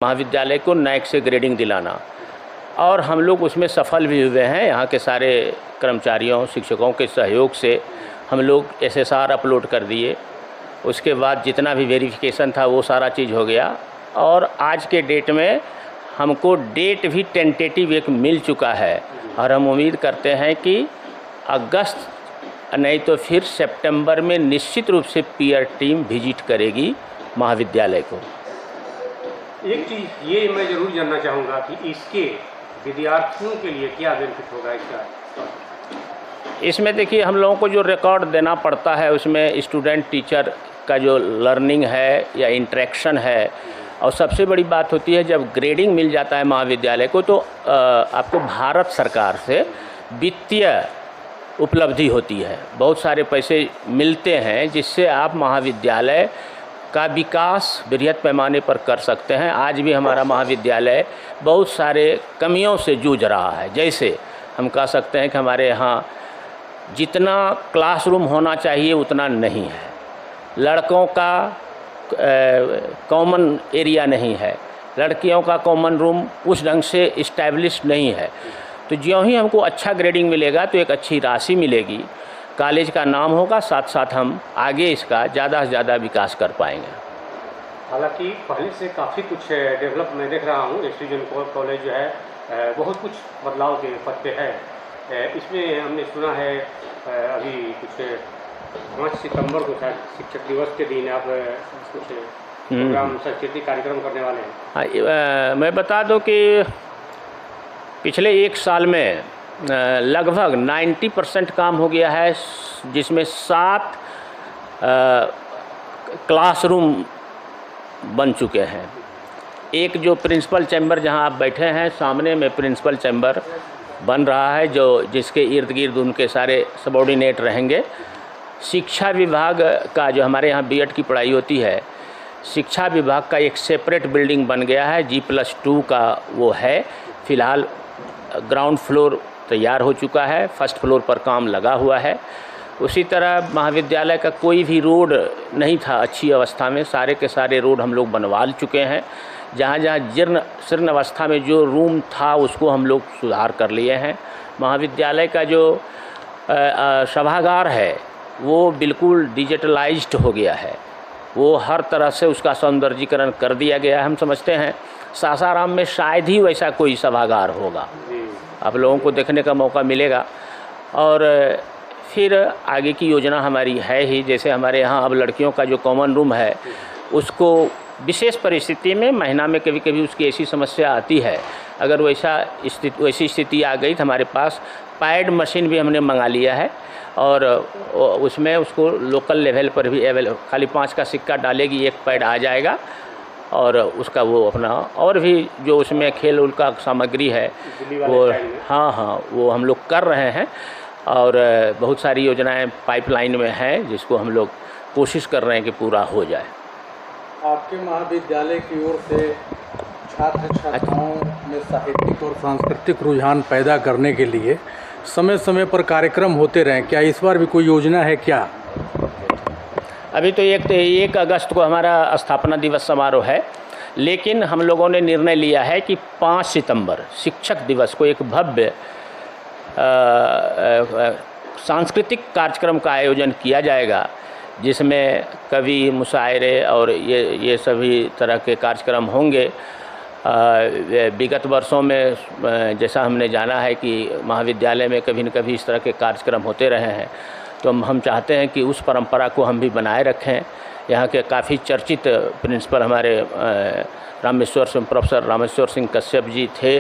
महाविद्यालय को नैक से ग्रेडिंग दिलाना, और हम लोग उसमें सफल भी हुए हैं। यहाँ के सारे कर्मचारियों शिक्षकों के सहयोग से हम लोग SSR अपलोड कर दिए। उसके बाद जितना भी वेरिफिकेशन था वो सारा चीज़ हो गया, और आज के डेट में हमको डेट भी टेंटेटिव एक मिल चुका है, और हम उम्मीद करते हैं कि अगस्त नहीं तो फिर सितंबर में निश्चित रूप से पीयर टीम विजिट करेगी महाविद्यालय को। एक चीज़ ये मैं ज़रूर जानना चाहूँगा कि इसके विद्यार्थियों के लिए क्या बेनिफिट होगा इसका? इसमें देखिए, हम लोगों को जो रिकॉर्ड देना पड़ता है उसमें स्टूडेंट टीचर का जो लर्निंग है या इंटरेक्शन है, और सबसे बड़ी बात होती है जब ग्रेडिंग मिल जाता है महाविद्यालय को तो आपको भारत सरकार से वित्तीय उपलब्धि होती है, बहुत सारे पैसे मिलते हैं जिससे आप महाविद्यालय का विकास बृहत पैमाने पर कर सकते हैं। आज भी हमारा महाविद्यालय बहुत सारे कमियों से जूझ रहा है। जैसे हम कह सकते हैं कि हमारे यहाँ जितना क्लासरूम होना चाहिए उतना नहीं है, लड़कों का कॉमन एरिया नहीं है, लड़कियों का कॉमन रूम उस ढंग से इस्टेब्लिश नहीं है। तो ज्यों ही हमको अच्छा ग्रेडिंग मिलेगा तो एक अच्छी राशि मिलेगी, कॉलेज का नाम होगा, साथ साथ हम आगे इसका ज़्यादा से ज़्यादा विकास कर पाएंगे। हालांकि पहले से काफ़ी कुछ डेवलप मैं देख रहा हूँ। एसटीजन कॉलेज जो है बहुत कुछ बदलाव के पथ पे है। इसमें हमने सुना है अभी कुछ 5 सितंबर को शायद शिक्षक दिवस के दिन आप कुछ प्रोग्राम सांस्कृतिक कार्यक्रम करने वाले हैं। हाँ, मैं बता दूं कि पिछले एक साल में लगभग 90% काम हो गया है, जिसमें 7 क्लासरूम बन चुके हैं। एक जो प्रिंसिपल चैम्बर जहां आप बैठे हैं सामने में प्रिंसिपल चैम्बर बन रहा है, जो जिसके इर्द गिर्द उनके सारे सबॉर्डिनेट रहेंगे। शिक्षा विभाग का जो हमारे यहाँ बीएड की पढ़ाई होती है, शिक्षा विभाग का एक सेपरेट बिल्डिंग बन गया है, G+2 का वो है। फ़िलहाल ग्राउंड फ्लोर तैयार हो चुका है, फर्स्ट फ्लोर पर काम लगा हुआ है। उसी तरह महाविद्यालय का कोई भी रोड नहीं था अच्छी अवस्था में, सारे के सारे रोड हम लोग बनवा चुके हैं। जहाँ जहाँ जीर्ण शीर्ण अवस्था में जो रूम था उसको हम लोग सुधार कर लिए हैं। महाविद्यालय का जो सभागार है वो बिल्कुल डिजिटलाइज्ड हो गया है, वो हर तरह से उसका सौंदर्यीकरण कर दिया गया है। हम समझते हैं सासाराम में शायद ही वैसा कोई सभागार होगा, आप लोगों को देखने का मौका मिलेगा। और फिर आगे की योजना हमारी है ही, जैसे हमारे यहाँ अब लड़कियों का जो कॉमन रूम है उसको विशेष परिस्थिति में महीना में कभी कभी उसकी ऐसी समस्या आती है, अगर वैसी स्थिति आ गई तो हमारे पास पैड मशीन भी हमने मंगा लिया है, और उसमें उसको लोकल लेवल पर भी खाली 5 का सिक्का डालेगी, 1 पैड आ जाएगा, और उसका वो अपना और भी जो उसमें खेल उल का सामग्री है वो हाँ वो हम लोग कर रहे हैं। और बहुत सारी योजनाएं पाइपलाइन में हैं जिसको हम लोग कोशिश कर रहे हैं कि पूरा हो जाए। आपके महाविद्यालय की ओर से छात्र छात्राओं में साहित्यिक और सांस्कृतिक रुझान पैदा करने के लिए समय समय पर कार्यक्रम होते रहें, क्या इस बार भी कोई योजना है क्या? अभी तो 1 अगस्त को हमारा स्थापना दिवस समारोह है, लेकिन हम लोगों ने निर्णय लिया है कि 5 सितंबर शिक्षक दिवस को एक भव्य सांस्कृतिक कार्यक्रम का आयोजन किया जाएगा, जिसमें कवि, मुशायरे और ये सभी तरह के कार्यक्रम होंगे। विगत वर्षों में जैसा हमने जाना है कि महाविद्यालय में कभी न कभी इस तरह के कार्यक्रम होते रहे हैं, तो हम चाहते हैं कि उस परंपरा को हम भी बनाए रखें। यहाँ के काफ़ी चर्चित प्रिंसिपल हमारे प्रोफेसर रामेश्वर सिंह कश्यप जी थे,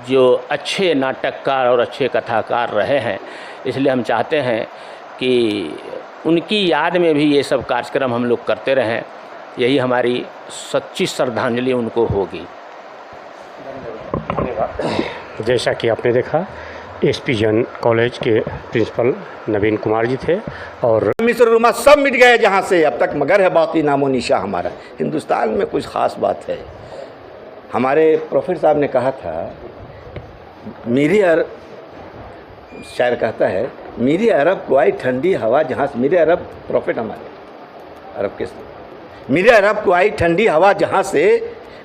जो अच्छे नाटककार और अच्छे कथाकार रहे हैं, इसलिए हम चाहते हैं कि उनकी याद में भी ये सब कार्यक्रम हम लोग करते रहें। यही हमारी सच्ची श्रद्धांजलि उनको होगी। धन्यवाद। जैसा कि आपने देखा, एसटीजन कॉलेज के प्रिंसिपल नवीन कुमार जी थे, और मिस्र रुमा सब मिट गए जहाँ से अब तक, मगर है बाकी नामो निशा हमारा। हिंदुस्तान में कुछ ख़ास बात है। हमारे प्रोफेसर साहब ने कहा था, मेरी शायर कहता है, मेरी अरब को आई ठंडी हवा जहाँ से, मेरे अरब प्रोफेट हमारे अरब के, मेरे अरब को आई ठंडी हवा जहाँ से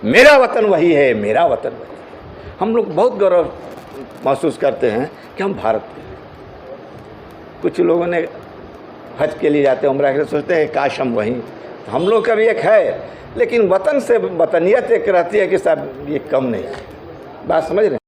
मेरा वतन वही है, मेरा वतन वही है। हम लोग बहुत गौरव महसूस करते हैं कि हम भारत के हैं। कुछ लोगों ने हज के लिए जाते हैं, उम्रा के लिए सोचते हैं काश हम वहीं, तो हम लोग का भी एक है, लेकिन वतन से वतनियत एक रहती है कि साहब ये कम नहीं है। बात समझ रहे हैं?